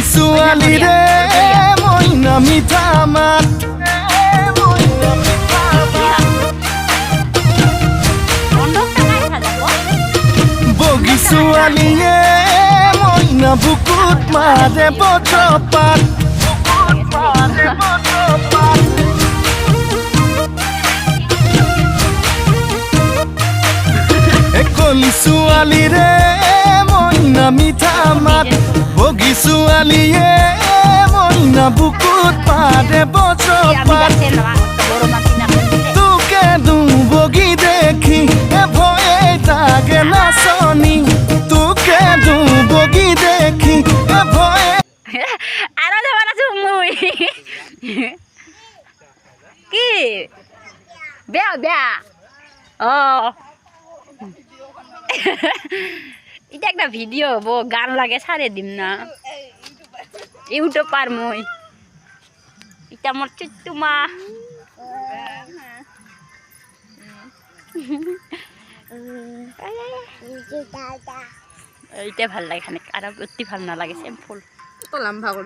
ছোৱালী ৰে মইনা মিঠা মাত বগী ছোৱালীয়ে মইনা বুকুত মাৰে বজ্ৰপাত কলি ছোৱালী ৰে মইনা মিঠা মাত বগী ছোৱালীয়ে মইনা বুকুত মাৰে বজ্ৰপাত তোকে বগী দেখি ভয়ে তাকে নাচনি তোকে বগী দেখি ভয়ে আৰু যাবা নাছো মই কি বেয়া বেয়া এটা একটা ভিডিও হবো গান লাগে ছাড়ে দিম না ইউটিউবার মই এটা আমার চুট্টুমা এইটা ভাল লাগে খানিক আর অতি ভাল না লাগে সিম্পল তো লম্বা